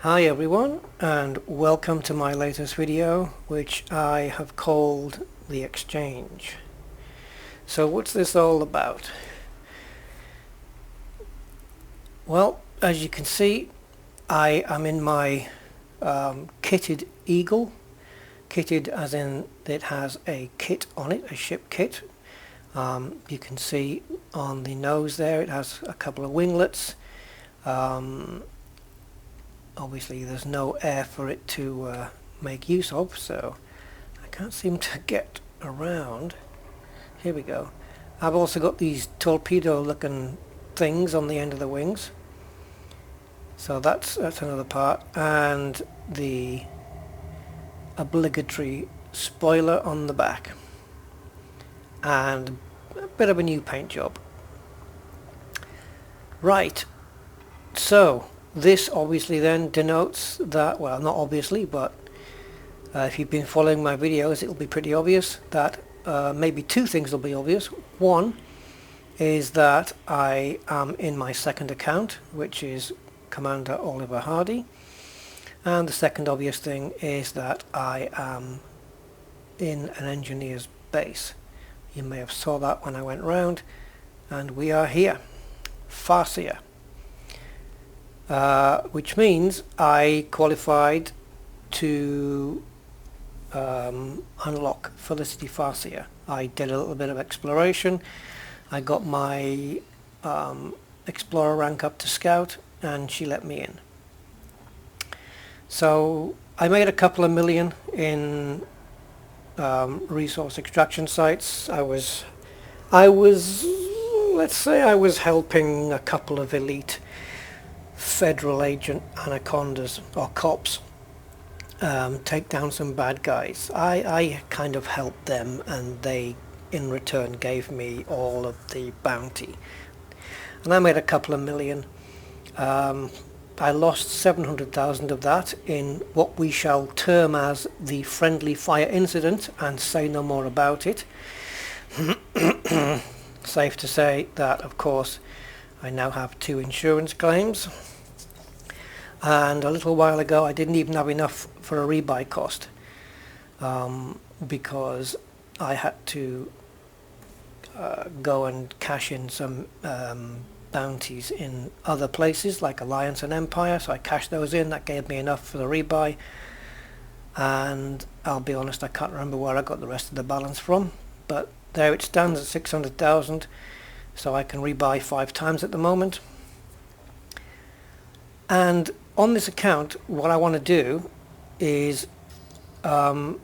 Hi everyone, and welcome to my latest video, which I have called The Exchange. So what's this all about? Well, as you can see, I am in my kitted Eagle. Kitted as in it has a kit on it, a ship kit. You can see on the nose there it has a couple of winglets. Obviously there's no air for it to make use of, so I can't seem to get around. Here we go. I've also got these torpedo looking things on the end of the wings, so that's another part, and the obligatory spoiler on the back, and a bit of a new paint job. Right, so this obviously then denotes that, well, not obviously, but if you've been following my videos, it'll be pretty obvious that maybe two things will be obvious. One is that I am in my second account, which is Commander Oliver Hardy, and the second obvious thing is that I am in an engineer's base. You may have saw that when I went round, and we are here, Farseer. Which means I qualified to unlock Felicity Farseer. I did a little bit of exploration. I got my explorer rank up to scout, and she let me in. So I made a couple of million in resource extraction sites. I was let's say I was helping a couple of elite federal agent anacondas or cops take down some bad guys. I kind of helped them, and they in return gave me all of the bounty, and I made a couple of million. I lost 700,000 of that in what we shall term as the friendly fire incident, and say no more about it. Safe to say that, of course, I now have 2 insurance claims, and a little while ago I didn't even have enough for a rebuy cost, because I had to go and cash in some bounties in other places like Alliance and Empire, so I cashed those in. That gave me enough for the rebuy, and I'll be honest, I can't remember where I got the rest of the balance from, but there it stands at 600,000, so I can rebuy 5 times at the moment. And on this account, what I want to do is, the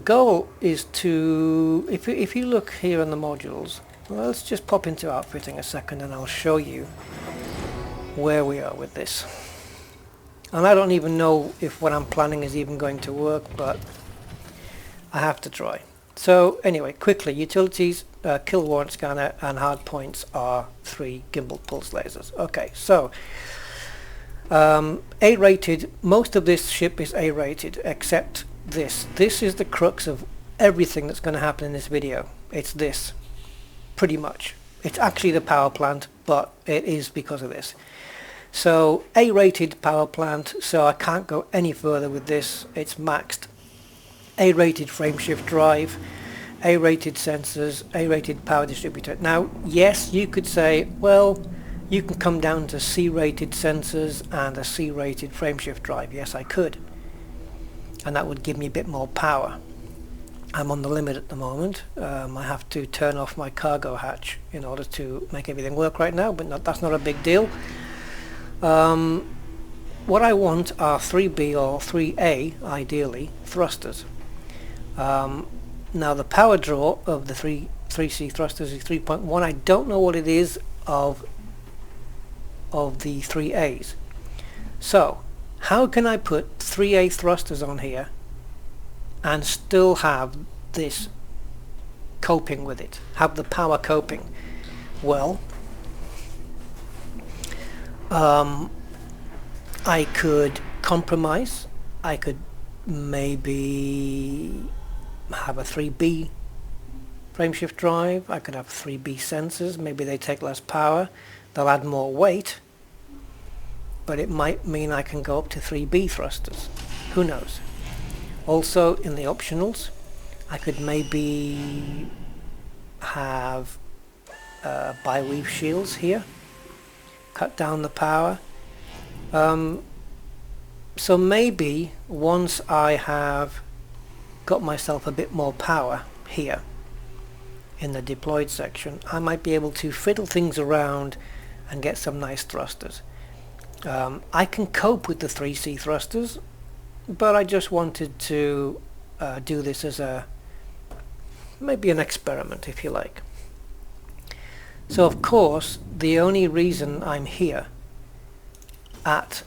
goal is to, if you look here in the modules, well, let's just pop into outfitting a second and I'll show you where we are with this. And I don't even know if what I'm planning is even going to work, but I have to try. So anyway, quickly, utilities, kill warrant scanner, and hard points are 3 gimbal pulse lasers. Okay, so A rated, most of this ship is A rated except this. This is the crux of everything that's going to happen in this video. It's this, pretty much. It's actually the power plant, but it is because of this. So A rated power plant, so I can't go any further with this. It's maxed. A rated frameshift drive, A rated sensors, A rated power distributor. Now yes, you could say, well, you can come down to C-rated sensors and a C-rated frameshift drive. Yes, I could. And that would give me a bit more power. I'm on the limit at the moment. I have to turn off my cargo hatch in order to make everything work right now, but that's not a big deal. What I want are 3B or 3A, ideally, thrusters. Now the power draw of the 3C thrusters is 3.1. I don't know what it is of the 3As. So how can I put 3A thrusters on here and still have this coping with it, have the power coping? Well, I could compromise. I could maybe have a 3B frameshift drive. I could have 3B sensors. Maybe they take less power, they'll add more weight, but it might mean I can go up to 3B thrusters. Who knows? Also, in the optionals, I could maybe have bi-weave shields here, cut down the power. So maybe once I have got myself a bit more power here in the deployed section, I might be able to fiddle things around and get some nice thrusters. I can cope with the 3C thrusters, but I just wanted to do this as maybe an experiment, if you like. So of course the only reason I'm here at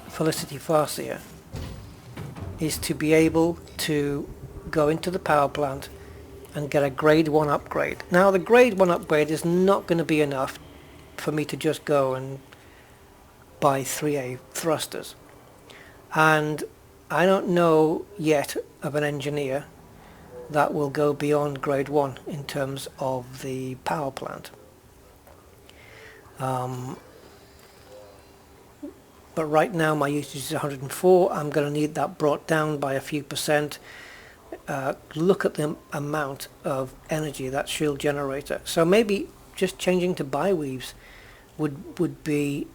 Felicity Farseer is to be able to go into the power plant and get a grade 1 upgrade. Now the grade 1 upgrade is not going to be enough for me to just go and buy 3A thrusters, and I don't know yet of an engineer that will go beyond grade 1 in terms of the power plant. But right now my usage is 104. I'm going to need that brought down by a few percent. Look at the amount of energy that shield generator. So maybe just changing to bi-weaves would be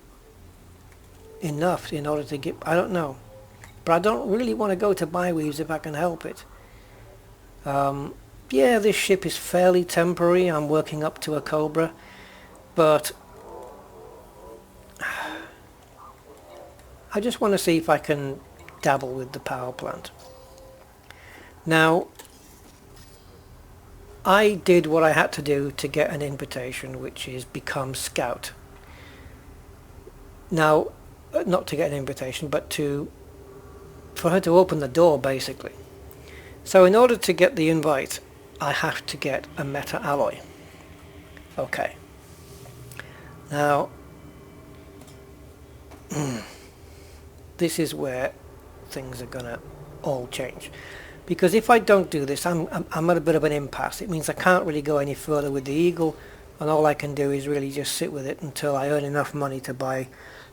enough in order to get, I don't know, but I don't really want to go to bi-weaves if I can help it. Yeah, this ship is fairly temporary. I'm working up to a Cobra, but I just want to see if I can dabble with the power plant. Now, I did what I had to do to get an invitation, which is become Scout. Now, not to get an invitation, but for her to open the door, basically. So in order to get the invite, I have to get a meta alloy. Okay. Now, this is where things are gonna all change, because if I don't do this, I'm at a bit of an impasse. It means I can't really go any further with the Eagle, and all I can do is really just sit with it until I earn enough money to buy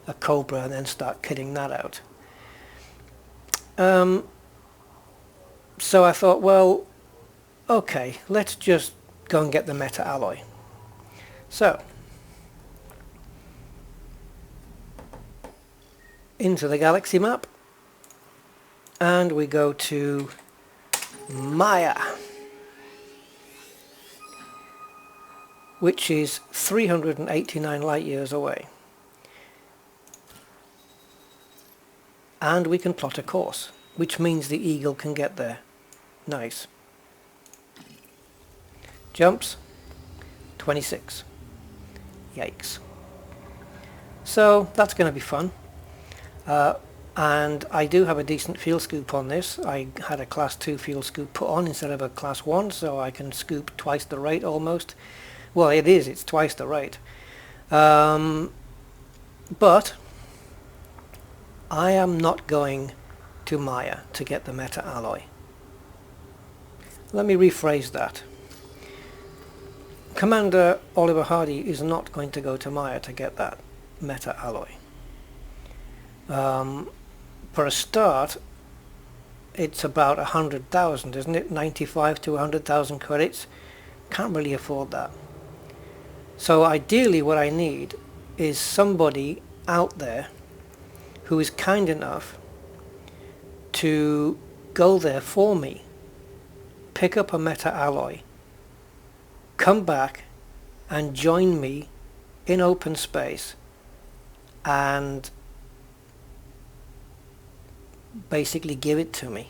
a Cobra and then start kitting that out. So I thought, well, okay, let's just go and get the meta alloy. So into the galaxy map, and we go to Maya, which is 389 light years away, and we can plot a course, which means the Eagle can get there. Nice. Jumps 26. Yikes. So that's going to be fun. And I do have a decent fuel scoop on this. I had a class 2 fuel scoop put on instead of a class 1, so I can scoop twice the rate almost. Well, it's twice the rate. But I am not going to Maya to get the meta alloy. Let me rephrase that. Commander Oliver Hardy is not going to go to Maya to get that meta alloy. For a start, it's about 100,000, isn't it? 95 to 100,000 credits. Can't really afford that. So ideally what I need is somebody out there who is kind enough to go there for me, pick up a meta alloy, come back and join me in open space and basically give it to me.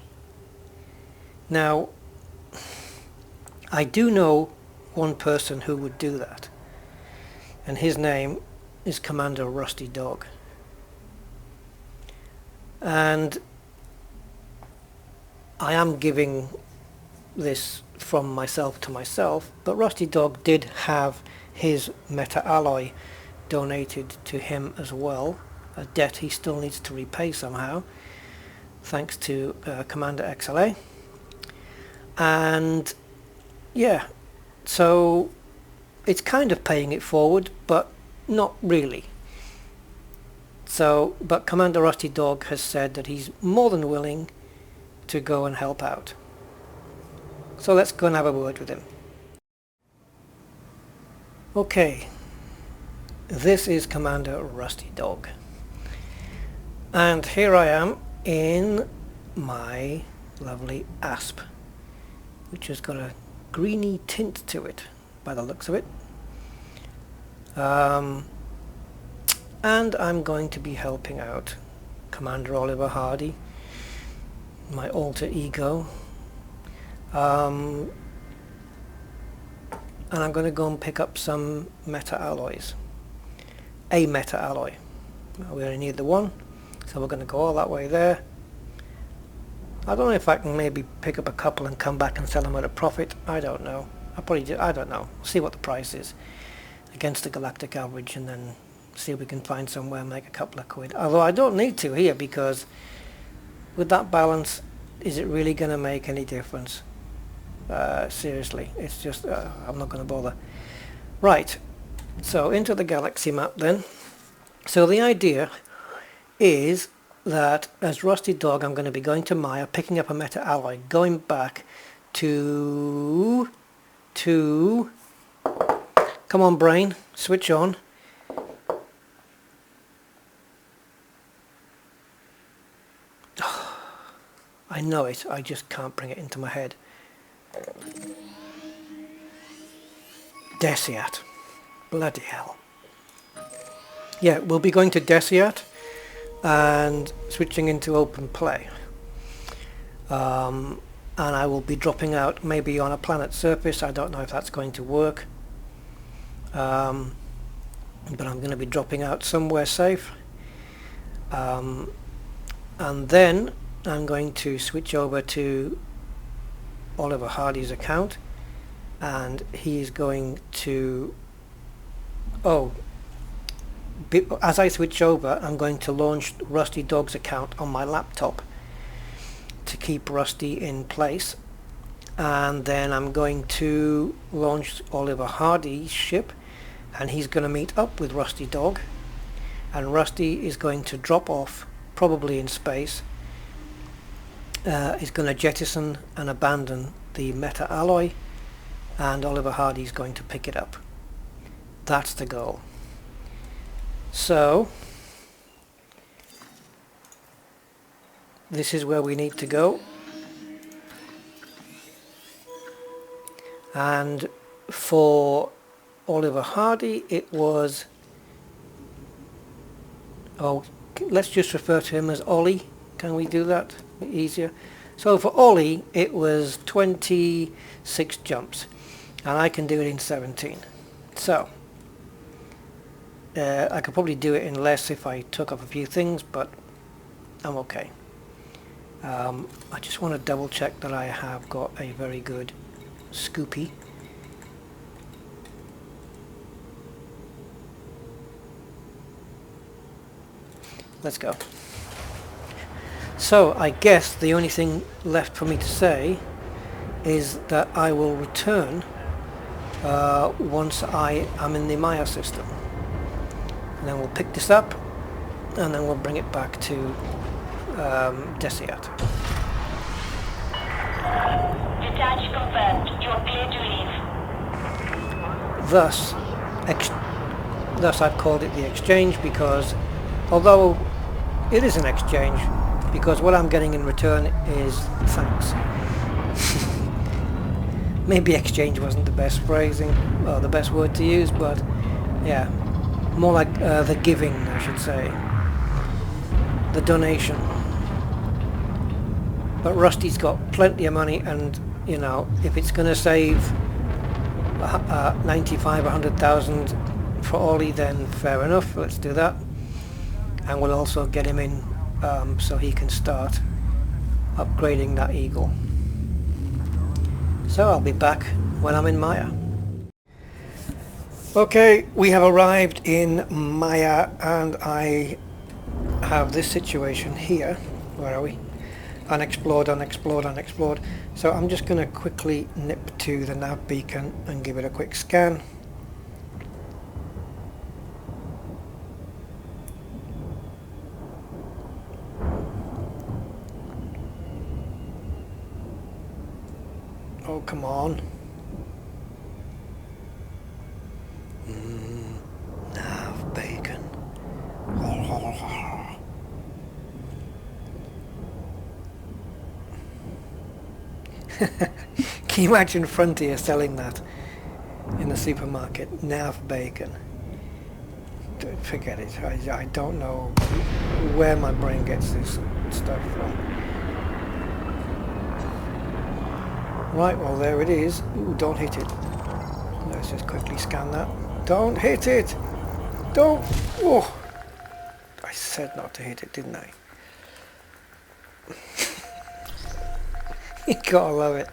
Now, I do know one person who would do that, and his name is Commander Rusty Dog. And I am giving this from myself to myself, but Rusty Dog did have his meta alloy donated to him as well, a debt he still needs to repay somehow, thanks to Commander XLA. And yeah, so it's kind of paying it forward, but not really. So, but Commander Rusty Dog has said that he's more than willing to go and help out. So let's go and have a word with him. Okay, this is Commander Rusty Dog. And here I am in my lovely Asp, which has got a greeny tint to it by the looks of it. And I'm going to be helping out Commander Oliver Hardy, my alter ego. And I'm going to go and pick up some meta alloys. A meta alloy. We only need the one, so we're going to go all that way there. I don't know if I can maybe pick up a couple and come back and sell them at a profit. I don't know. I probably do. I don't know. See what the price is against the galactic average, and then see if we can find somewhere and make a couple of quid. Although I don't need to here, because with that balance, is it really going to make any difference? Seriously, it's just I'm not going to bother. Right, so into the galaxy map then. So the idea is that as Rusty Dog, I'm going to be going to Maya, picking up a meta alloy, going back to come on brain, switch on. I know it, I just can't bring it into my head. Desat. Bloody hell. Yeah, we'll be going to Desat and switching into open play. And I will be dropping out maybe on a planet surface. I don't know if that's going to work. But I'm going to be dropping out somewhere safe. And then I'm going to switch over to Oliver Hardy's account, and he's going to as I switch over, I'm going to launch Rusty Dog's account on my laptop to keep Rusty in place, and then I'm going to launch Oliver Hardy's ship, and he's going to meet up with Rusty Dog, and Rusty is going to drop off probably in space. Is going to jettison and abandon the meta alloy, and Oliver Hardy's going to pick it up. That's the goal. So this is where we need to go, and for Oliver Hardy it was, let's just refer to him as Ollie. Can we do that easier? So for Ollie it was 26 jumps, and I can do it in 17. So I could probably do it in less if I took off a few things, but I'm okay. I just want to double check that I have got a very good scoopy. Let's go. So I guess the only thing left for me to say is that I will return once I am in the Maya system. And then we'll pick this up, and then we'll bring it back to Desat. Detach confirmed. You're clear to leave. Thus I've called it the exchange, because although it is an exchange, because what I'm getting in return is thanks. Maybe exchange wasn't the best phrasing, or the best word to use, but yeah, more like the giving, I should say, the donation. But Rusty's got plenty of money, and you know, if it's going to save 95, 100,000 for Ollie, then fair enough, let's do that. And we'll also get him in so he can start upgrading that Eagle. So I'll be back when I'm in Maya. Okay, we have arrived in Maya, and I have this situation here. Where are we? Unexplored, unexplored, unexplored. So I'm just going to quickly nip to the nav beacon and give it a quick scan. come on. Nav bacon. Can you imagine Frontier selling that in the supermarket? Nav bacon. Forget it. I don't know where my brain gets this stuff from. Right, well there it is. Ooh, don't hit it. Let's just quickly scan that. Don't hit it! Don't! Oh! I said not to hit it, didn't I? You gotta love it.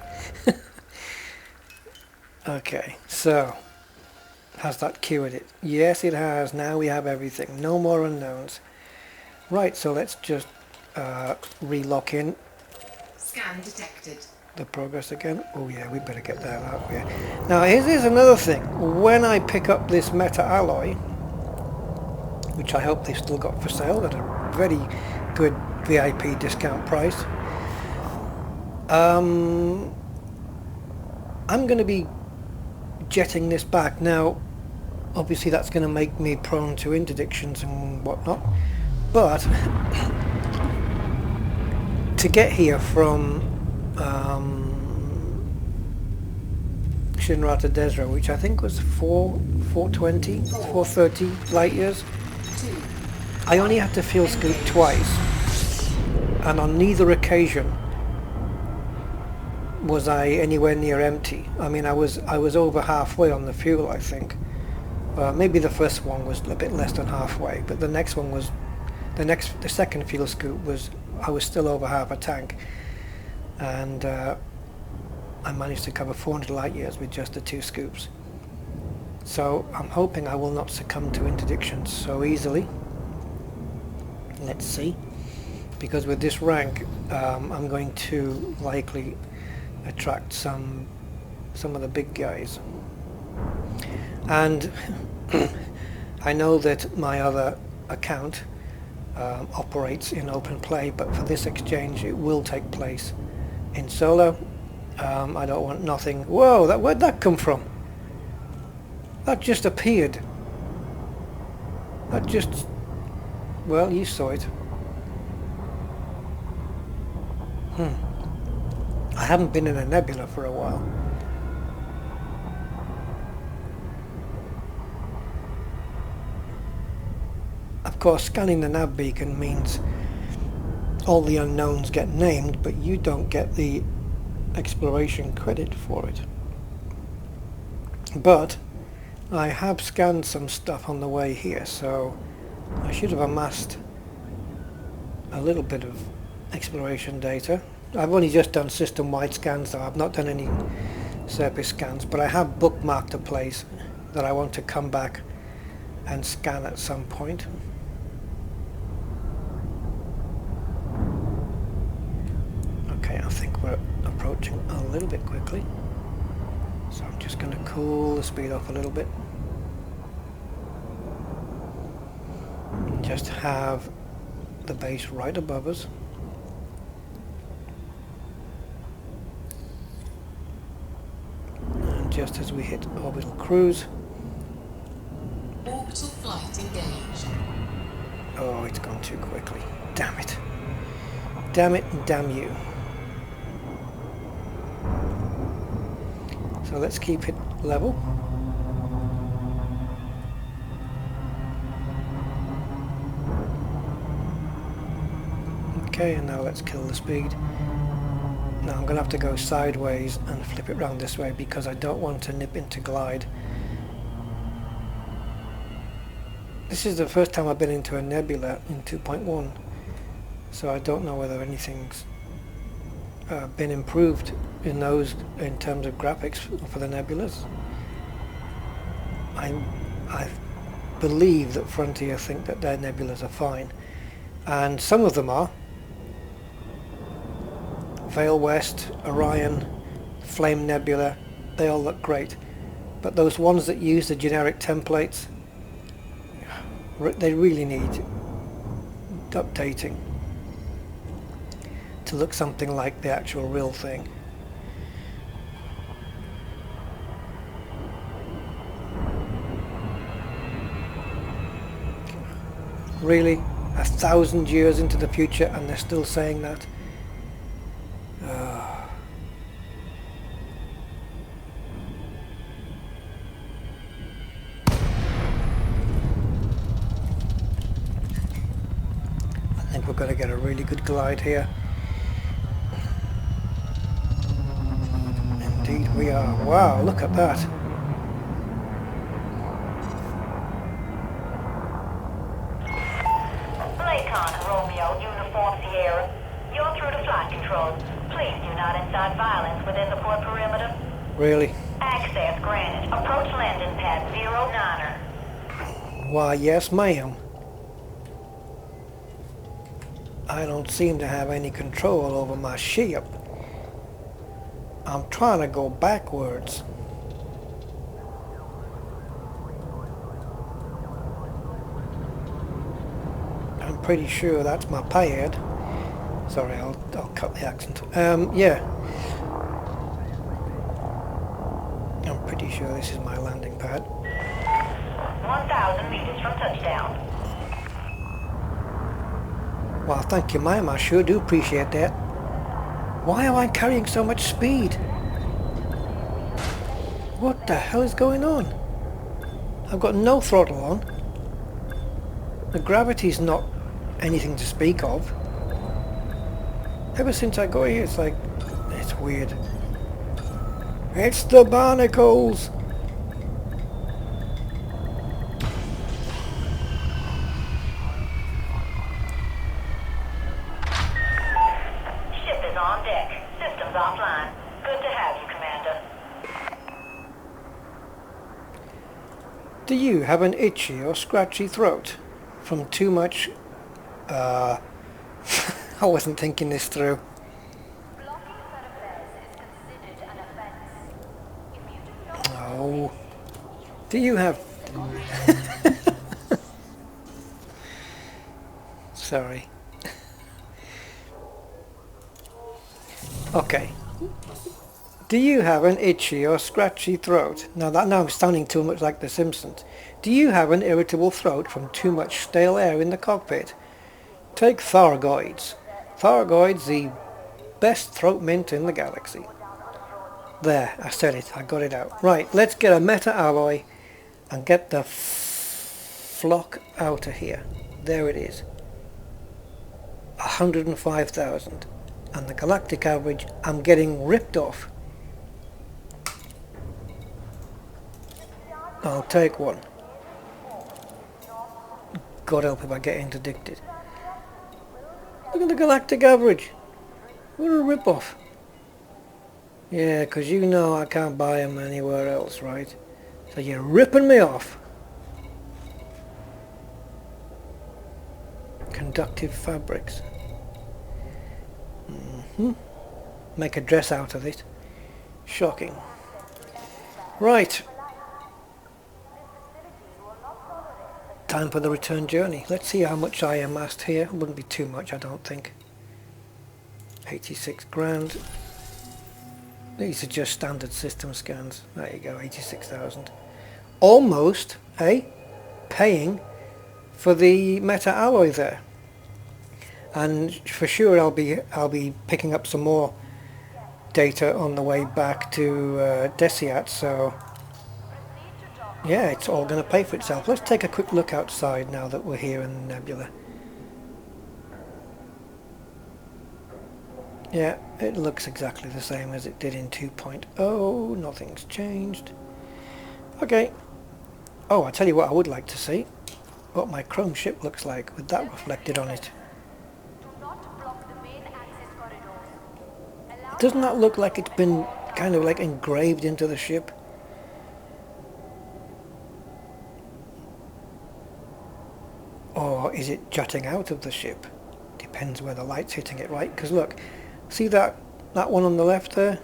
Okay, so has that cured it? Yes, it has. Now we have everything. No more unknowns. Right, so let's just re-lock in. Scan detected. The progress again. Oh yeah, we better get that out here. Now here's another thing. When I pick up this metal alloy, which I hope they've still got for sale at a very good VIP discount price, I'm going to be jetting this back. Now obviously that's going to make me prone to interdictions and whatnot, but to get here from Shinra to Desra, which I think was 430 light years, I only had to fuel scoop twice, and on neither occasion was I anywhere near empty. I mean, I was over halfway on the fuel, I think. Maybe the first one was a bit less than halfway, but the next one was the second fuel scoop was I was still over half a tank, and I managed to cover 400 light years with just the 2 scoops. So I'm hoping I will not succumb to interdictions so easily. Let's see, because with this rank I'm going to likely attract some of the big guys, and I know that my other account operates in open play, but for this exchange it will take place in solo. I don't want nothing. Whoa, where'd that come from? That just appeared. That just... Well, you saw it. I haven't been in a nebula for a while. Of course, scanning the nav beacon means all the unknowns get named, but you don't get the exploration credit for it. But I have scanned some stuff on the way here, so I should have amassed a little bit of exploration data. I've only just done system-wide scans though. I've not done any surface scans, but I have bookmarked a place that I want to come back and scan at some point. Okay, I think we're approaching a little bit quickly, so I'm just going to cool the speed off a little bit. Just have the base right above us. And just as we hit orbital cruise. Orbital flight engaged. Oh, it's gone too quickly. Damn it. Damn it and damn you. So let's keep it level. Okay, and now let's kill the speed. Now I'm going to have to go sideways and flip it round this way because I don't want to nip into glide. This is the first time I've been into a nebula in 2.1, so I don't know whether anything's been improved in those in terms of graphics for the nebulas. I believe that Frontier think that their nebulas are fine, and some of them are. Vale West, Orion, Flame Nebula, they all look great, but those ones that use the generic templates, they really need updating to look something like the actual real thing. Really? 1,000 years into the future and they're still saying that? I think we're going to get a really good glide here. Indeed we are. Wow, look at that. Lakon, Romeo, Uniform Sierra. You're through to flight control. Please do not incite violence within the port perimeter. Really? Access granted. Approach landing pad 09er. Why, yes ma'am. I don't seem to have any control over my ship. I'm trying to go backwards. I'm pretty sure that's my pad. Sorry, I'll cut the accent. Yeah. I'm pretty sure this is my landing pad. 1,000 meters from touchdown. Well, thank you, ma'am. I sure do appreciate that. Why am I carrying so much speed? What the hell is going on? I've got no throttle on. The gravity's not anything to speak of. Ever since I got here, it's like, it's weird. It's the barnacles! Ship is on deck. Systems offline. Good to have you, Commander. Do you have an itchy or scratchy throat from too much... I wasn't thinking this through. Oh. Do you have... Sorry. Okay. Do you have an itchy or scratchy throat? Now I'm sounding too much like The Simpsons. Do you have an irritable throat from too much stale air in the cockpit? Take Thargoids. Thargoids, the best throat mint in the galaxy. There, I said it. I got it out. Right, let's get a meta alloy and get the flock out of here. There it is. 105,000. And the galactic average, I'm getting ripped off. I'll take one. God help if I get interdicted. Look at the galactic average. What a rip-off. Yeah, because you know I can't buy them anywhere else, right? So you're ripping me off. Conductive fabrics. Make a dress out of it. Shocking. Right. Time for the return journey. Let's see how much I amassed here. Wouldn't be too much, I don't think. 86 grand. These are just standard system scans. There you go, 86,000. Almost, paying for the meta alloy there. And for sure I'll be picking up some more data on the way back to Desat, so yeah, it's all going to pay for itself. Let's take a quick look outside now that we're here in the nebula. Yeah, it looks exactly the same as it did in 2.0. Nothing's changed. Okay. Oh, I tell you what I would like to see. What my chrome ship looks like with that reflected on it. Doesn't that look like it's been kind of like engraved into the ship? Or is it jutting out of the ship? Depends where the light's hitting it, right? Because look, see that one on the left there?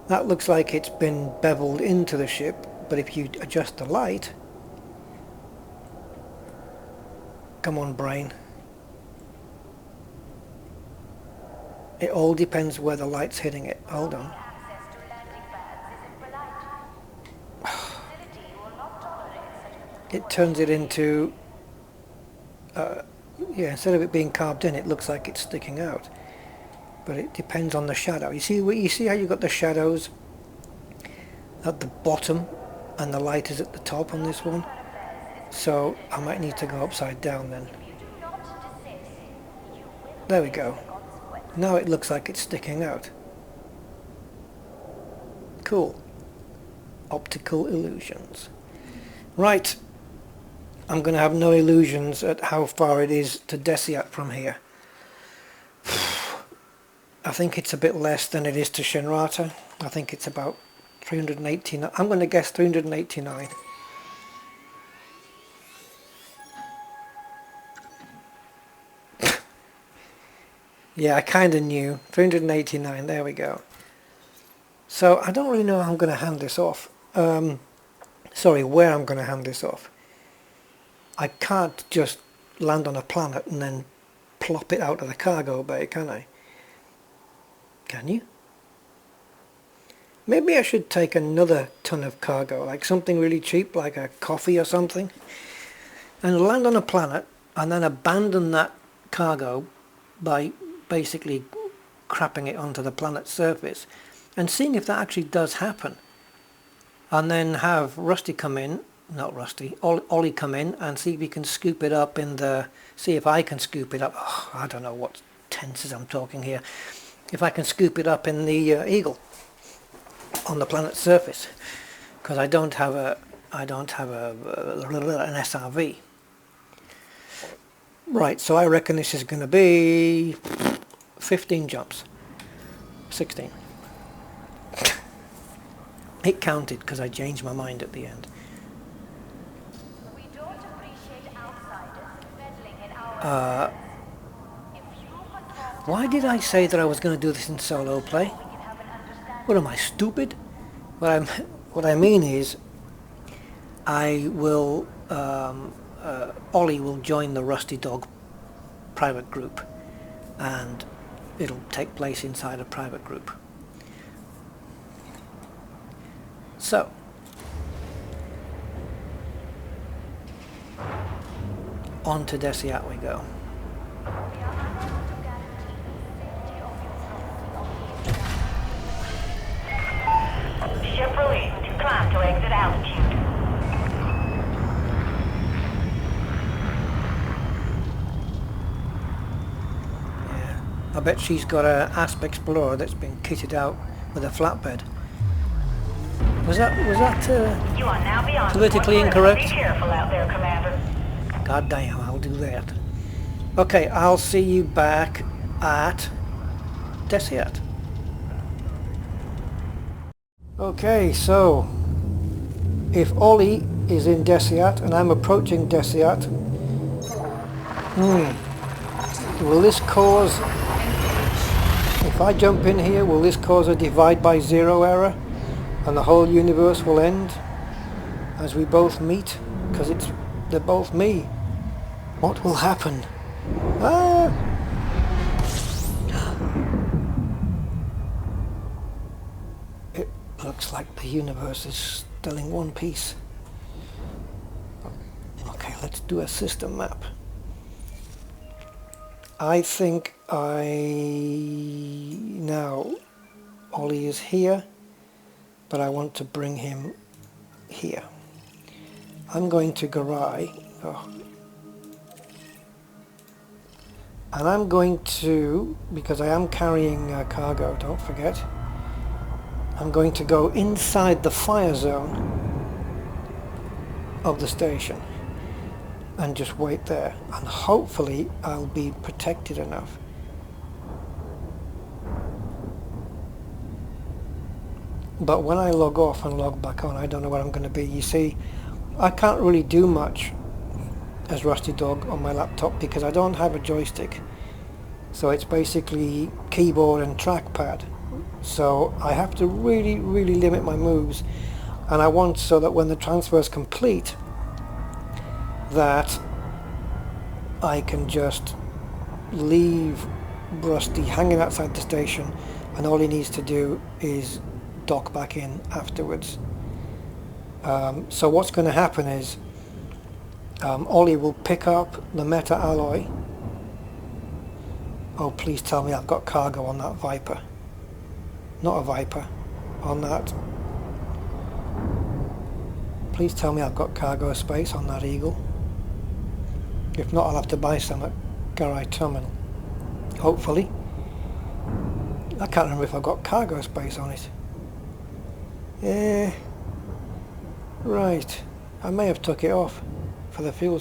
That looks like it's been beveled into the ship, but if you adjust the light... Come on, brain. It all depends where the light's hitting it. Hold on. It turns it into yeah, instead of it being carved in, it looks like it's sticking out. But it depends on the shadow. You see how you got the shadows at the bottom and the light is at the top on this one? So I might need to go upside down then. There we go. Now it looks like it's sticking out. Cool. Optical illusions. Right. I'm going to have no illusions at how far it is to Desat from here. I think it's a bit less than it is to Shinrata. I think it's about 389. I'm going to guess 389. Yeah, I kind of knew. 389, there we go. So I don't really know how I'm going to hand this off. Sorry, where I'm going to hand this off. I can't just land on a planet and then plop it out of the cargo bay, can I? Can you? Maybe I should take another ton of cargo, like something really cheap, like a coffee or something, and land on a planet and then abandon that cargo by basically crapping it onto the planet's surface and seeing if that actually does happen. And then have Rusty come in, not Rusty, Ollie come in and see if he can scoop it up in the, see if I can scoop it up. Oh, I don't know what tenses I'm talking here. If I can scoop it up in the Eagle on the planet's surface, because I don't have an SRV. Right, so I reckon this is going to be 15 jumps, 16. It counted because I changed my mind at the end. We don't appreciate outsiders meddling in our Why did I say that I was going to do this in solo play? What am I, stupid? What I mean is, I will, Ollie will join the Rusty Dog private group, and it'll take place inside a private group. So, on to Desat we go. ship released. Climb to exit altitude. Yeah, I bet she's got a Asp Explorer that's been kitted out with a flatbed. Was that You are now beyond politically the point incorrect? Be careful out there, Commander. God damn, I'll do that. Okay, I'll see you back at Desat. Okay, so if Ollie is in Desat and I'm approaching Desat, will this cause, if I jump in here, will this cause a divide by zero error and the whole universe will end as we both meet? Because they're both me. What will happen? Ah! It looks like the universe is still in one piece. Okay, let's do a system map. I think now Ollie is here, but I want to bring him here. I'm going to Garai. And I'm going to, because I am carrying cargo, don't forget, I'm going to go inside the fire zone of the station and just wait there, and hopefully I'll be protected enough. But when I log off and log back on, I don't know where I'm going to be. You see, I can't really do much as Rusty Dog on my laptop because I don't have a joystick. So it's basically keyboard and trackpad. So I have to really limit my moves, and I want so that when the transfer is complete that I can just leave Rusty hanging outside the station, and all he needs to do is dock back in afterwards. So what's going to happen is Ollie will pick up the meta alloy. Oh, please tell me I've got cargo on that Viper. Not a Viper, on that. Please tell me I've got cargo space on that Eagle. If not, I'll have to buy some at Garai Terminal. Hopefully. I can't remember if I've got cargo space on it. Yeah. Right. I may have took it off for the fuel.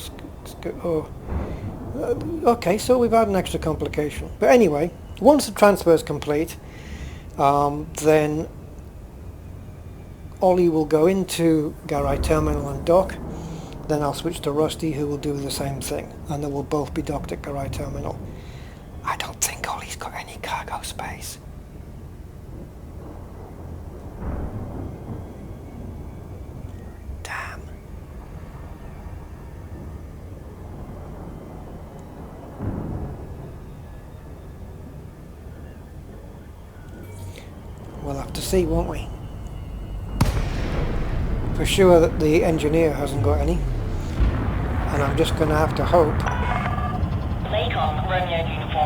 Okay, so we've had an extra complication. But anyway, once the transfer is complete, then Ollie will go into Garai Terminal and dock. Then I'll switch to Rusty, who will do the same thing, and then we'll both be docked at Garai Terminal. I don't think Ollie's got any cargo space. Damn. We'll have to see, won't we? For sure that the engineer hasn't got any, and I'm just going to have to hope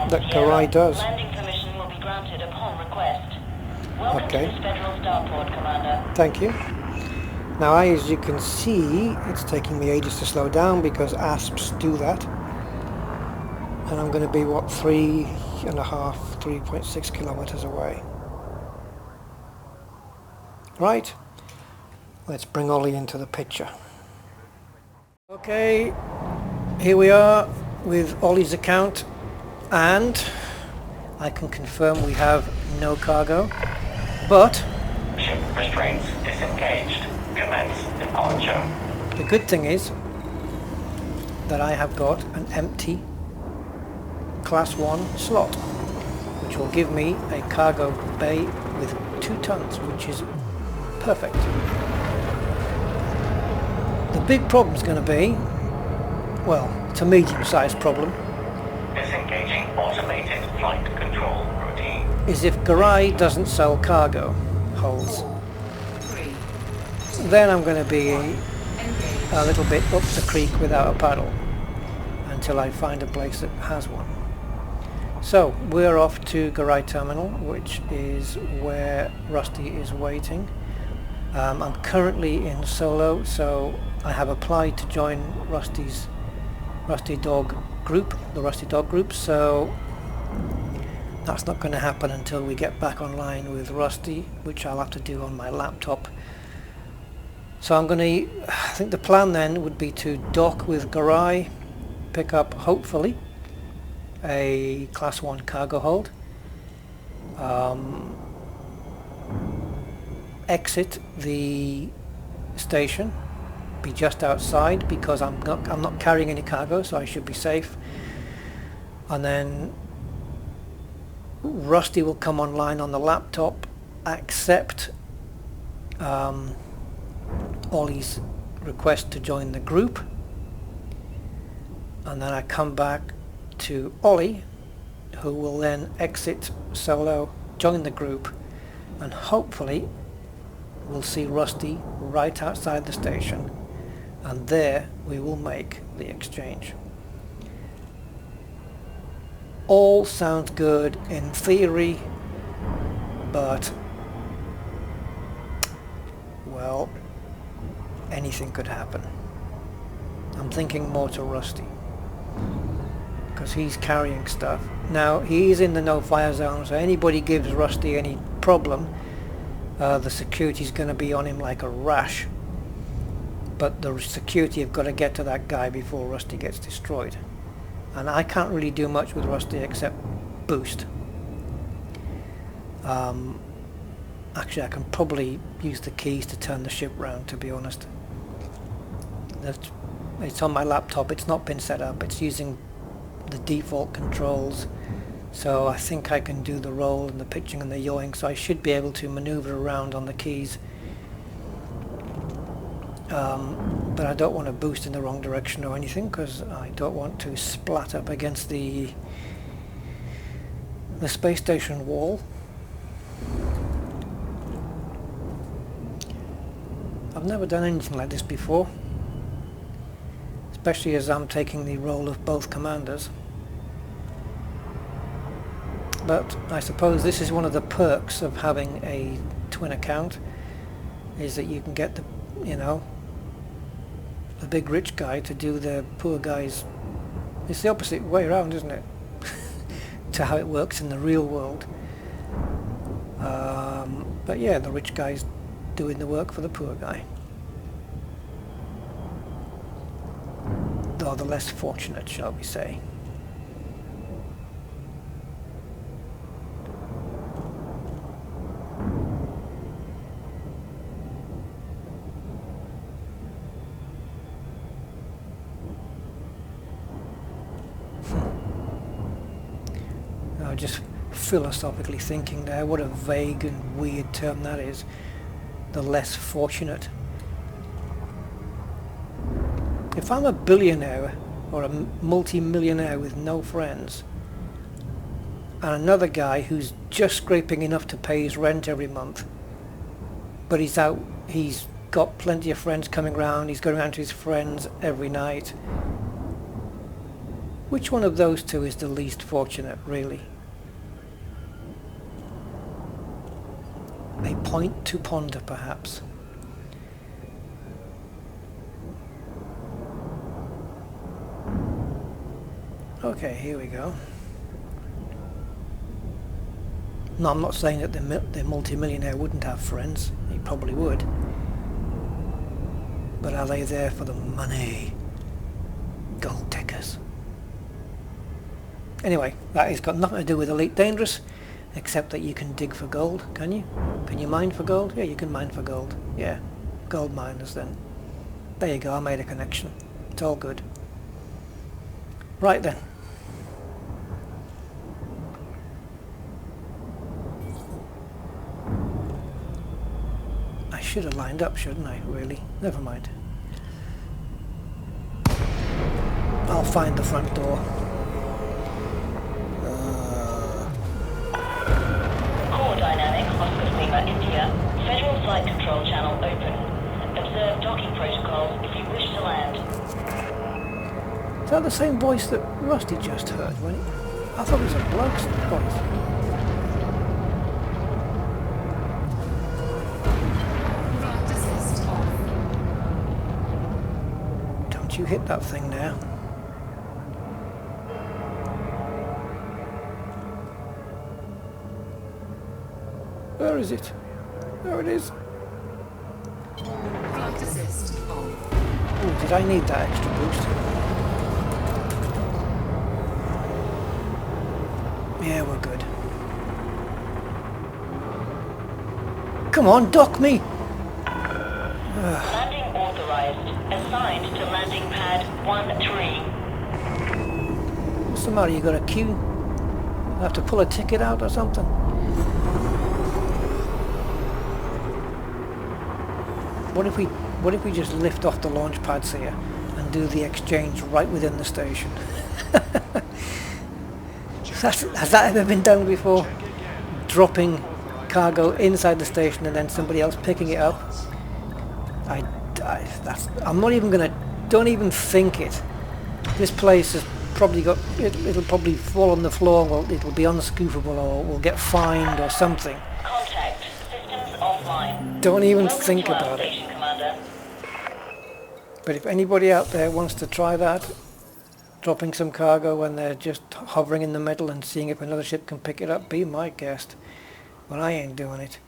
that Garai does. Landing permission will be granted upon request. Welcome to this Federal Starport, Commander. Thank you. Now, as you can see, it's taking me ages to slow down because ASPs do that. And I'm going to be, what, 3.6 kilometers away. Right. Let's bring Ollie into the picture. Okay, here we are with Ollie's account, and I can confirm we have no cargo, but ship restraints disengaged. Commence departure. The good thing is that I have got an empty Class 1 slot, which will give me a cargo bay with 2 tons, which is perfect. The big problem is going to be, well, it's a medium-sized problem, Disengaging automated flight control routine. is if Garai doesn't sell cargo holds, 3, then I'm going to be engage. a little bit up the creek without a paddle until I find a place that has one. So we're off to Garai Terminal, which is where Rusty is waiting. I'm currently in solo, so I have applied to join the Rusty Dog group, so that's not going to happen until we get back online with Rusty, which I'll have to do on my laptop. So I think the plan then would be to dock with Garai, pick up hopefully a Class 1 cargo hold, exit the station, be just outside because I'm not carrying any cargo, so I should be safe, and then Rusty will come online on the laptop, accept Ollie's request to join the group, and then I come back to Ollie, who will then exit solo, join the group, and hopefully we'll see Rusty right outside the station, and there we will make the exchange. All sounds good in theory, but well, anything could happen. I'm thinking more to Rusty, because he's carrying stuff. Now, he's in the no-fire zone, so anybody gives Rusty any problem, the security's going to be on him like a rash. But the security have got to get to that guy before Rusty gets destroyed. And I can't really do much with Rusty except boost. Actually, I can probably use the keys to turn the ship round, to be honest. It's on my laptop, it's not been set up, it's using the default controls, so I think I can do the roll and the pitching and the yawing, so I should be able to maneuver around on the keys. But I don't want to boost in the wrong direction or anything, because I don't want to splat up against the space station wall. I've never done anything like this before. It's especially as I'm taking the role of both commanders. But I suppose this is one of the perks of having a twin account, is that you can get the, you know, the big rich guy to do the poor guy's. It's the opposite way around, isn't it? To how it works in the real world. But yeah, the rich guy's doing the work for the poor guy. Or the less fortunate, shall we say. Just philosophically thinking there, what a vague and weird term that is. The less fortunate. If I'm a billionaire or a multi-millionaire with no friends, and another guy who's just scraping enough to pay his rent every month, but he's got plenty of friends coming round, he's going around to his friends every night, which one of those two is the least fortunate, really? A point to ponder, perhaps. Okay, here we go. No, I'm not saying that the multimillionaire wouldn't have friends. He probably would. But are they there for the money? Gold diggers. Anyway, that has got nothing to do with Elite Dangerous, except that you can dig for gold, can you? Can you mine for gold? Yeah, you can mine for gold. Yeah, gold miners then. There you go, I made a connection. It's all good. Right then. I should have lined up, shouldn't I, really? Never mind. I'll find the front door. Core dynamic, Oscar Lima, India. Federal Flight Control Channel open. Observe docking protocols if you wish to land. Is that the same voice that Rusty just heard? When I thought it was a bloke's voice. Flight assist off. Don't you hit that thing now. Where is it? There it is. Flight assist on. Oh, did I need that extra boost? Yeah, we're good. Come on, dock me! Landing authorized. Assigned to landing pad 13. What's the matter? You got a queue? Have to pull a ticket out or something? What if we just lift off the launch pads here and do the exchange right within the station? Has that ever been done before? Dropping cargo inside the station and then somebody else picking it up? I'm not even gonna. Don't even think it. This place has probably got. It'll probably fall on the floor. Well, it'll be unscoopable, or we'll get fined or something. Contact. Systems offline. Don't even Welcome think to our about it. station, Commander. But if anybody out there wants to try that, dropping some cargo when they're just hovering in the middle and seeing if another ship can pick it up, be my guest. But I ain't doing it.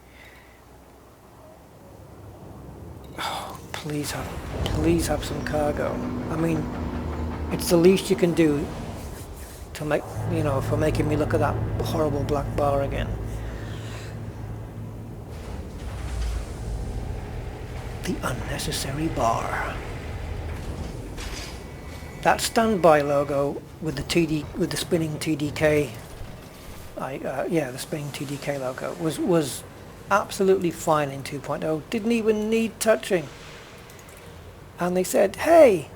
Oh, please have some cargo. I mean, it's the least you can do to make, you know, for making me look at that horrible black bar again. The unnecessary bar. That standby logo with the spinning TDK, the spinning TDK logo was absolutely fine in 2.0. Didn't even need touching. And they said, hey,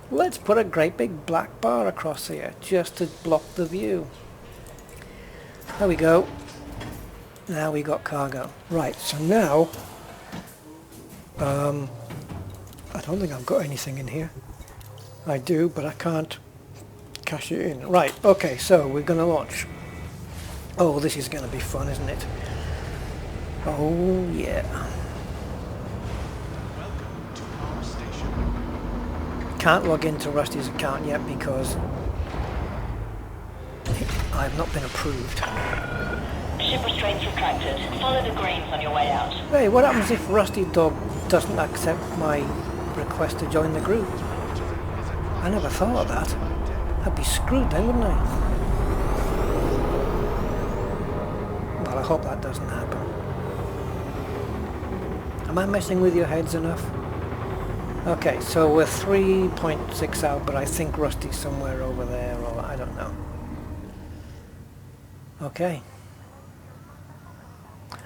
let's put a great big black bar across here just to block the view. There we go. Now we got cargo. Right, so now I don't think I've got anything in here. I do, but I can't cash it in. Right, okay, so we're going to launch. Oh, this is going to be fun, isn't it? Oh, yeah. Welcome to our station. Can't log into Rusty's account yet because I've not been approved. Ship restraints retracted. Follow the greens on your way out. Hey, what happens if Rusty Dog doesn't accept my request to join the group? I never thought of that. I'd be screwed then, wouldn't I? Well, I hope that doesn't happen. Am I messing with your heads enough? Okay, so we're 3.6 out, but I think Rusty's somewhere over there, or I don't know. Okay.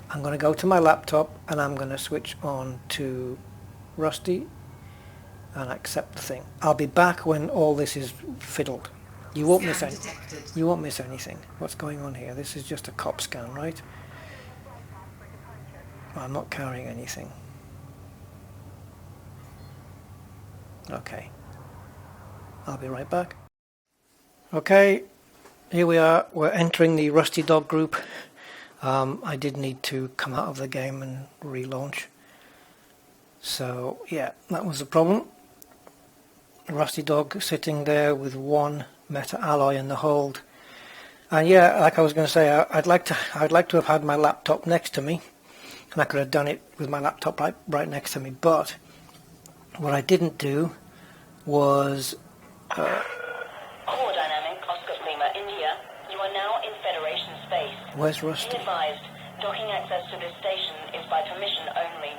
I'm going to go to my laptop and I'm going to switch on to Rusty and accept the thing. I'll be back when all this is fiddled. You won't miss any. You won't miss anything. What's going on here? This is just a cop scan, right? Well, I'm not carrying anything. Okay. I'll be right back. Okay, here we are. We're entering the Rusty Dog group. I did need to come out of the game and relaunch. So, yeah, that was the problem. Rusty Dog sitting there with one meta alloy in the hold. And yeah, like I was going to say, I'd like to have had my laptop next to me, and I could have done it with my laptop right next to me. But what I didn't do was Core Dynamic, Oscar Lima, India. You are now in Federation space. where's Rusty? Be advised, docking access to this station is by permission only.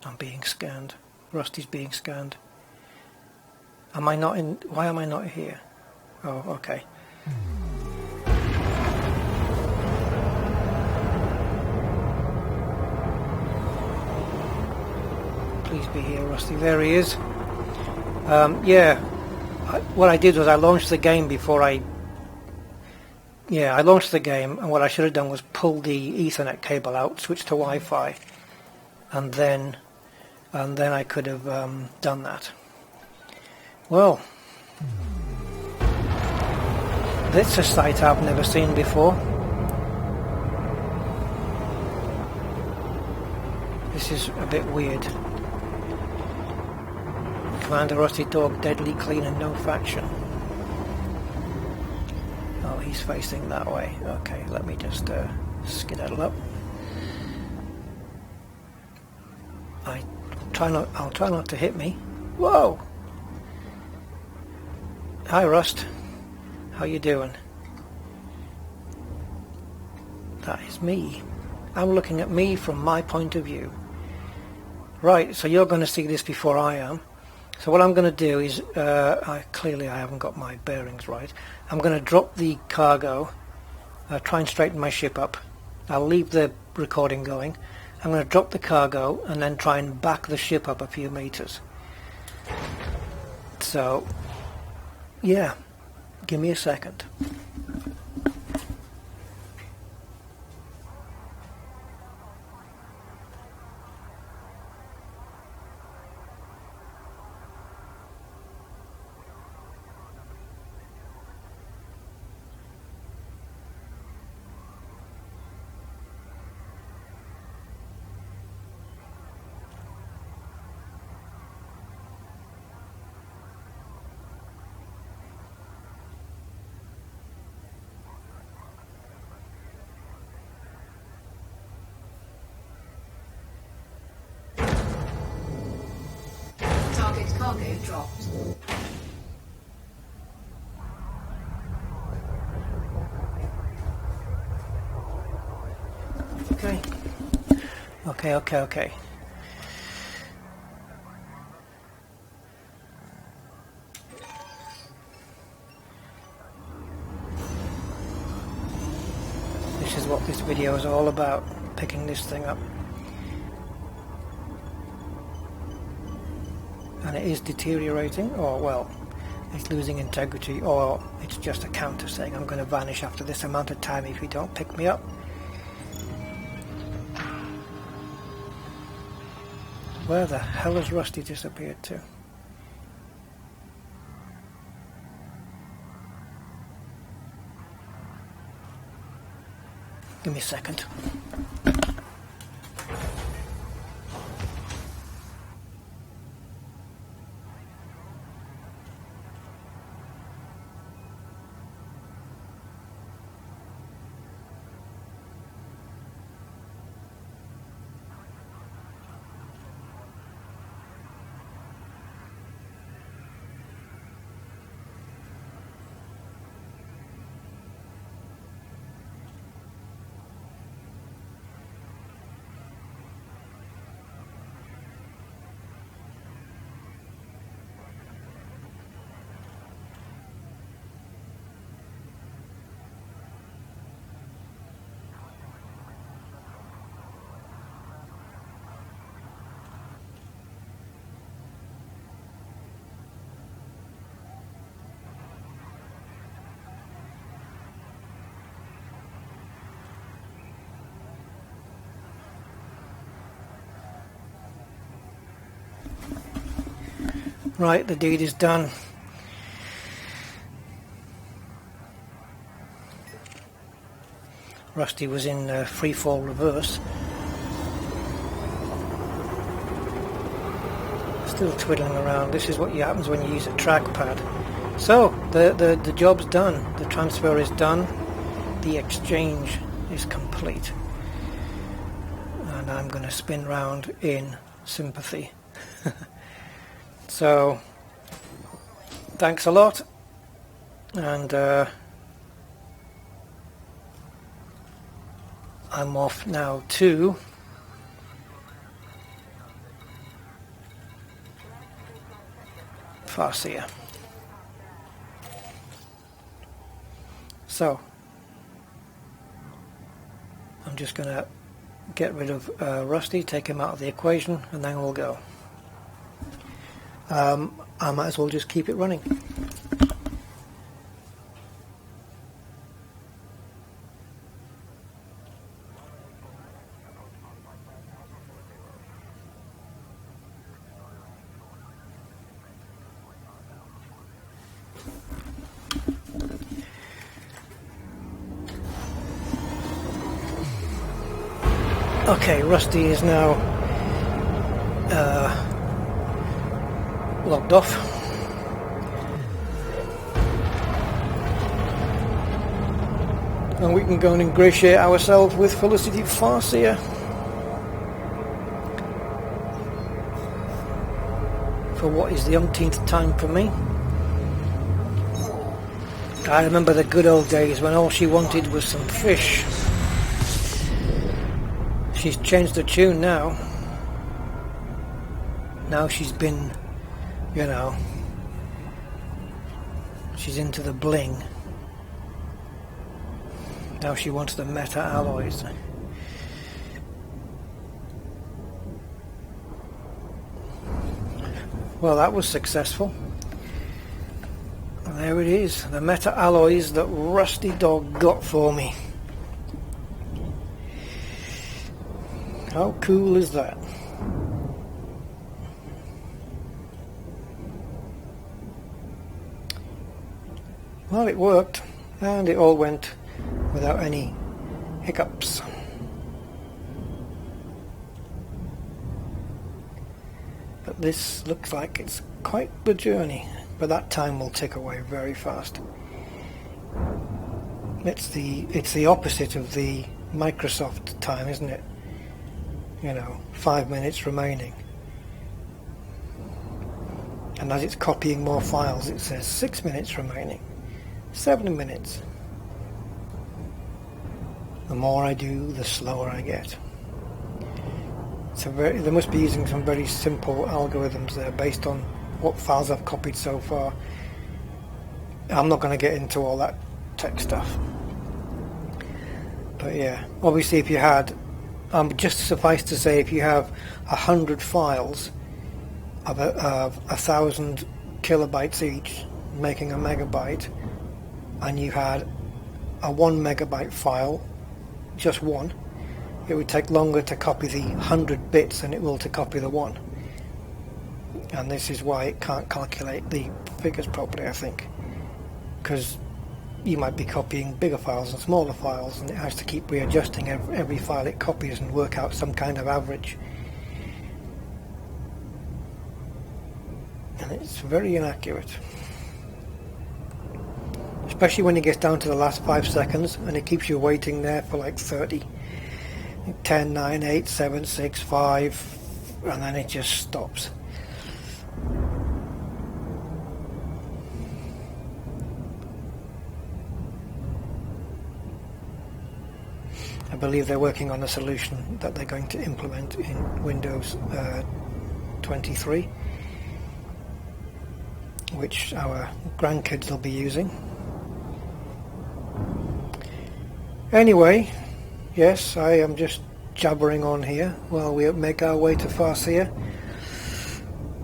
I'm being scanned. Rusty's being scanned. Am I not in? Why am I not here? Oh, okay. Please be here, Rusty. There he is. Yeah. What I did was I launched the game before I... Yeah, I launched the game, and what I should have done was pull the Ethernet cable out, switch to Wi-Fi, and then I could have done that. Well, that's a sight I've never seen before. This is a bit weird. Commander Rusty Dog, deadly clean and no faction. Oh, he's facing that way. Okay, let me just skedaddle up. I'll try not to hit me. Whoa! Hi, Rust. How you doing? That is me. I'm looking at me from my point of view. Right, so you're going to see this before I am. So what I'm going to do is, clearly I haven't got my bearings right. I'm going to drop the cargo, try and straighten my ship up. I'll leave the recording going. I'm going to drop the cargo and then try and back the ship up a few meters. So, yeah, give me a second. Target cargo dropped. Okay. This is what this video is all about, picking this thing up. And it is deteriorating, or well, it's losing integrity, or it's just a counter saying I'm going to vanish after this amount of time if you don't pick me up. Where the hell has Rusty disappeared to? Give me a second. Right, the deed is done. Rusty was in free fall reverse. Still twiddling around. This is what happens when you use a trackpad. So, the job's done. The transfer is done. The exchange is complete. And I'm going to spin round in sympathy. So, thanks a lot, and I'm off now to Farsia. So, I'm just going to get rid of Rusty, take him out of the equation, and then we'll go. I might as well just keep it running. Okay, Rusty is now logged off. And we can go and ingratiate ourselves with Felicity Farsia. For what is the umpteenth time for me. I remember the good old days when all she wanted was some fish. She's changed the tune now. Now she's been, you know, she's into the bling. Now she wants the meta alloys. Well, that was successful. And there it is, the meta alloys that Rusty Dog got for me. How cool is that? Well, it worked, and it all went without any hiccups. But this looks like it's quite the journey, but that time will tick away very fast. It's the opposite of the Microsoft time, isn't it? You know, 5 minutes remaining. And as it's copying more files, it says 6 minutes remaining, 7 minutes. The more I do, the slower I get. They must be using some very simple algorithms there based on what files I've copied so far. I'm not going to get into all that tech stuff. But yeah, obviously if you had, just suffice to say, if you have 100 files of 1,000 kilobytes each, making a megabyte, and you had a 1 megabyte file, just one, it would take longer to copy the 100 bits than it will to copy the one. and this is why it can't calculate the figures properly, I think, because you might be copying bigger files and smaller files, and it has to keep readjusting every file it copies and work out some kind of average, and it's very inaccurate, especially when it gets down to the last 5 seconds and it keeps you waiting there for like 30. 10, 9, 8, 7, 6, 5, and then it just stops. I believe they're working on a solution that they're going to implement in Windows 23, which our grandkids will be using. Anyway, yes, I am just jabbering on here while we make our way to Farseer,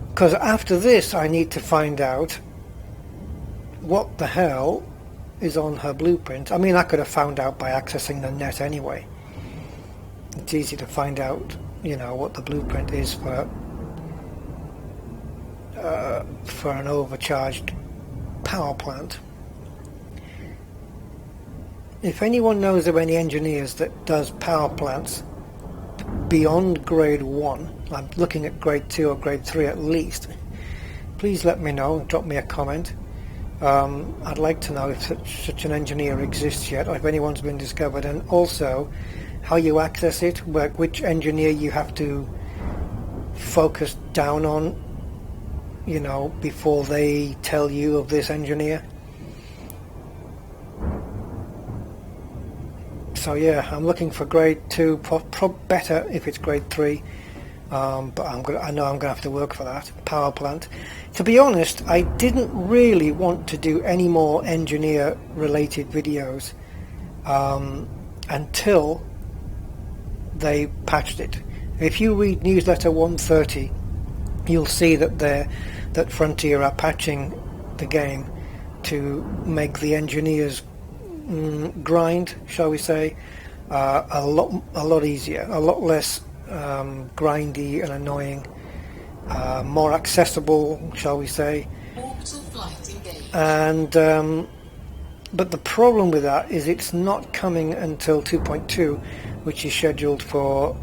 because after this I need to find out what the hell is on her blueprint. I mean, I could have found out by accessing the net anyway. It's easy to find out, you know, what the blueprint is for an overcharged power plant. If anyone knows of any engineers that does power plants beyond grade 1, I'm looking at grade 2 or grade 3 at least, please let me know and drop me a comment. I'd like to know if such an engineer exists yet, or if anyone's been discovered, and also how you access it, which engineer you have to focus down on, you know, before they tell you of this engineer. So yeah, I'm looking for grade 2, better if it's grade 3, but I know I'm going to have to work for that. Power plant. To be honest, I didn't really want to do any more engineer related videos until they patched it. If you read newsletter 130, you'll see that Frontier are patching the game to make the engineers grind, shall we say, a lot easier, a lot less grindy and annoying, more accessible, shall we say. Orbital flight engaged. And but the problem with that is it's not coming until 2.2, which is scheduled for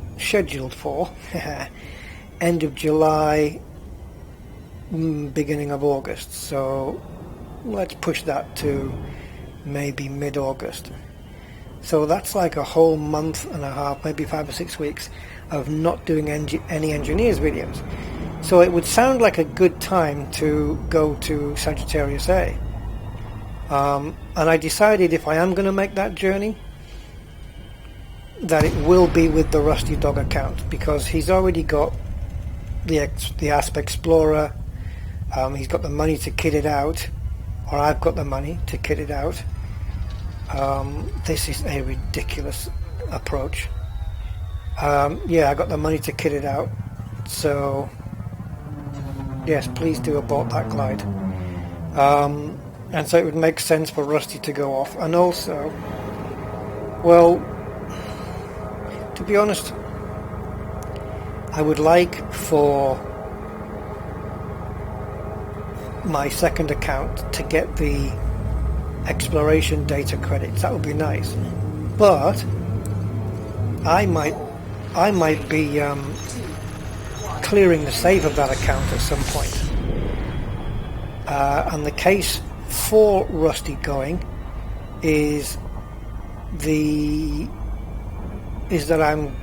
end of July, beginning of August. So let's push that to maybe mid-August. So that's like a whole month and a half, maybe 5 or 6 weeks of not doing any engineers videos. So it would sound like a good time to go to Sagittarius A. And I decided if I am going to make that journey, that it will be with the Rusty Dog account, because he's already got the Asp Explorer, he's got the money to kit it out, or I've got the money to kit it out. This is a ridiculous approach. Yeah, I got the money to kit it out, so yes, please do abort that glide. And so it would make sense for Rusty to go off, and also, well, to be honest, I would like for my second account to get the exploration data credits. That would be nice, but I might be clearing the save of that account at some point. And the case for Rusty going is that I'm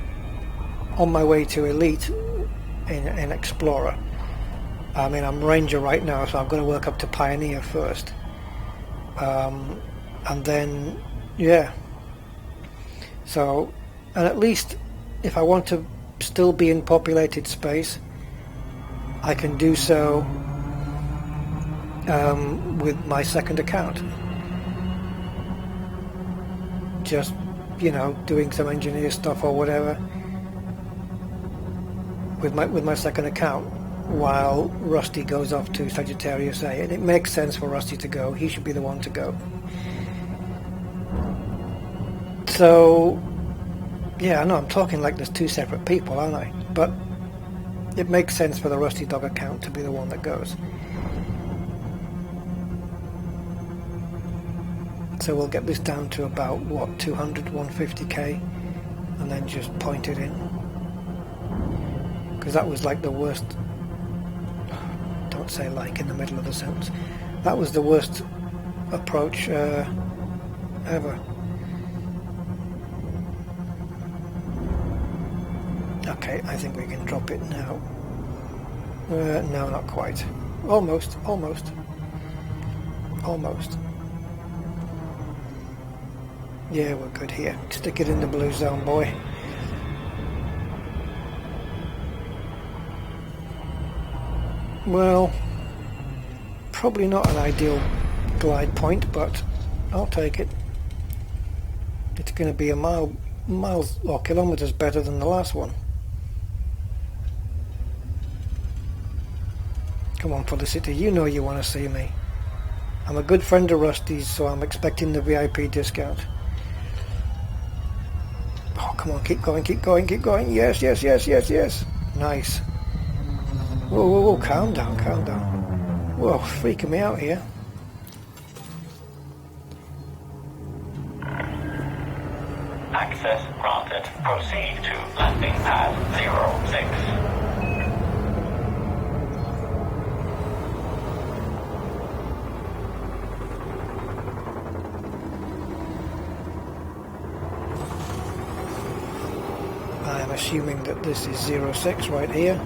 on my way to Elite in Explorer. I mean, I'm Ranger right now, so I've got to work up to Pioneer first. And then, yeah. So, and at least if I want to still be in populated space, I can do so with my second account. Just, you know, doing some engineer stuff or whatever with my second account, while Rusty goes off to Sagittarius A. And it makes sense for Rusty to go. He should be the one to go. So, yeah, I know I'm talking like there's two separate people, aren't I? But it makes sense for the Rusty Dog account to be the one that goes. So we'll get this down to about, what, 200, 150k, and then just point it in. Because that was like the worst, don't say like in the middle of the sentence, that was the worst approach ever. Okay, I think we can drop it now. No, not quite. Almost. Yeah, we're good here. Stick it in the blue zone, boy. Well, probably not an ideal glide point, but I'll take it. It's going to be a miles or kilometers better than the last one. Come on, Felicity, you know you want to see me. I'm a good friend of Rusty's, so I'm expecting the VIP discount. Oh, come on, keep going. Yes. Nice. Whoa, calm down. Whoa, freaking me out here. Access granted. Proceed to landing pad 06. I'm assuming that this is 06 right here.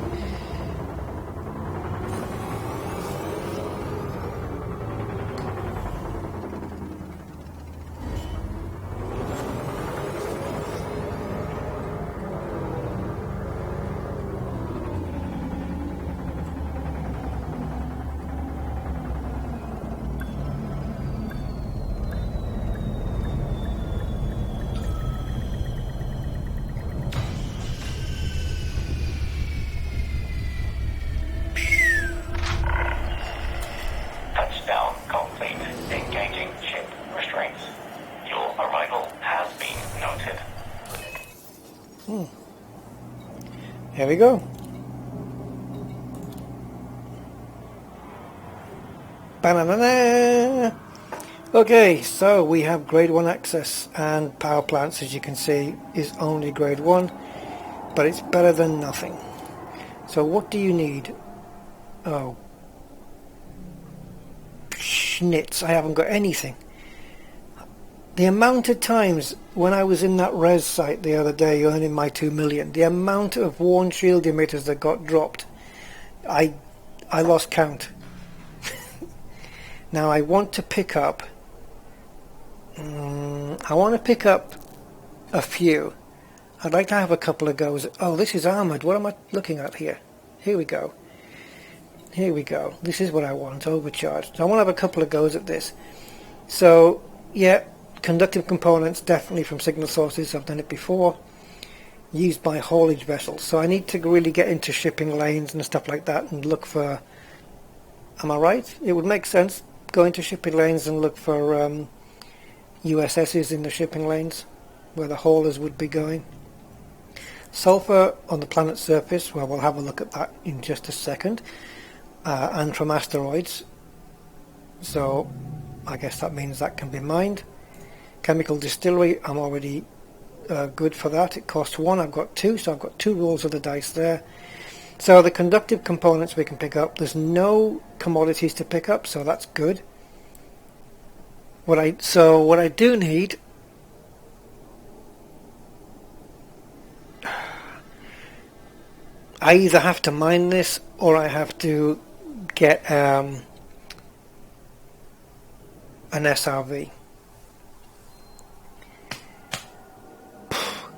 Touchdown complete. Engaging ship restraints. Your arrival has been noted. Here we go. Ba-na-na-na. Okay, so we have grade 1 access, and power plants, as you can see, is only grade 1, but it's better than nothing. So what do you need? Oh, schnitz, I haven't got anything. The amount of times when I was in that res site the other day earning my 2 million, the amount of worn shield emitters that got dropped, I lost count. Now I want to pick up a few. I'd like to have a couple of goes. Oh, this is armoured. What am I looking at here? Here we go. This is what I want, overcharged. So I want to have a couple of goes at this. So, yeah, conductive components, definitely from signal sources. I've done it before. Used by haulage vessels. So I need to really get into shipping lanes and stuff like that and look for... Am I right? It would make sense. Go into shipping lanes and look for USSs in the shipping lanes where the haulers would be going. Sulfur on the planet's surface, well, we'll have a look at that in just a second. And from asteroids, so I guess that means that can be mined. Chemical distillery, I'm already good for that. It costs 1, I've got 2, so I've got 2 rolls of the dice there. So the conductive components we can pick up. There's no commodities to pick up, so that's good. What I do need, I either have to mine this or I have to get an SRV,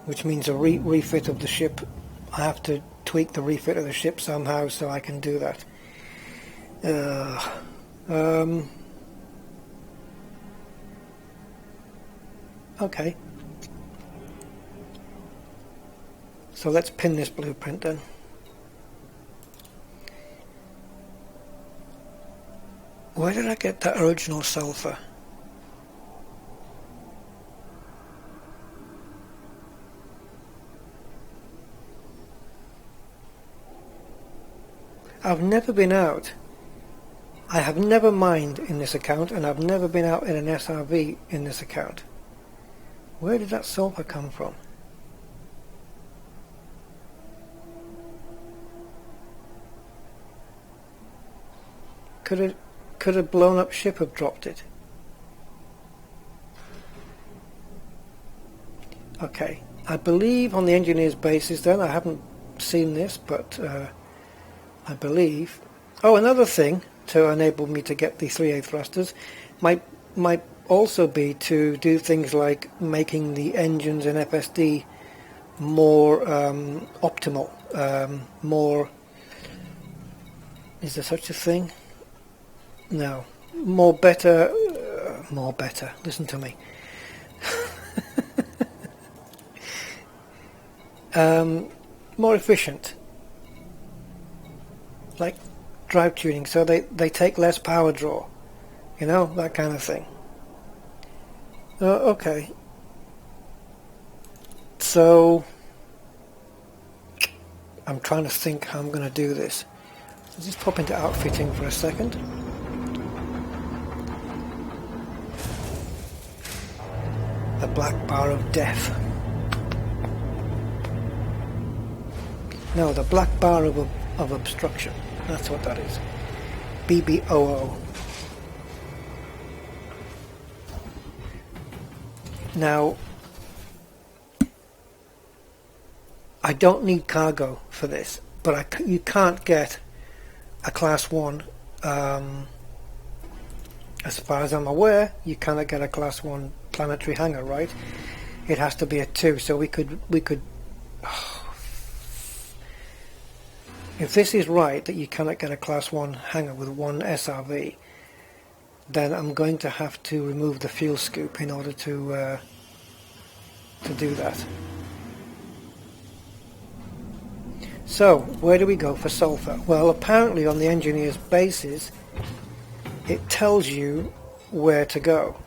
which means a refit of the ship. I have to tweak the refit of the ship somehow so I can do that. Okay. So let's pin this blueprint then. Where did I get that original sulfur? I've never been out. I have never mined in this account, and I've never been out in an SRV in this account. Where did that sulfur come from? Could a blown up ship have dropped it? Okay, I believe on the engineer's basis then, I haven't seen this, but I believe... Oh, another thing to enable me to get the 3A thrusters might also be to do things like making the engines in FSD more optimal, more... Is there such a thing? No. More better... listen to me. More efficient, like drive tuning, so they take less power draw, you know, that kind of thing. Okay, so I'm trying to think how I'm going to do this. Let's just pop into outfitting for a second. The black bar of death. No, the black bar of obstruction. That's what that is. BBOO. Now, I don't need cargo for this, but you can't get a Class 1. As far as I'm aware, you cannot get a Class 1 planetary hangar, right? It has to be a 2, so we could if this is right, that you cannot get a Class 1 hangar with one SRV, then I'm going to have to remove the fuel scoop in order to do that. So, where do we go for sulfur? Well, apparently on the engineer's basis, it tells you where to go.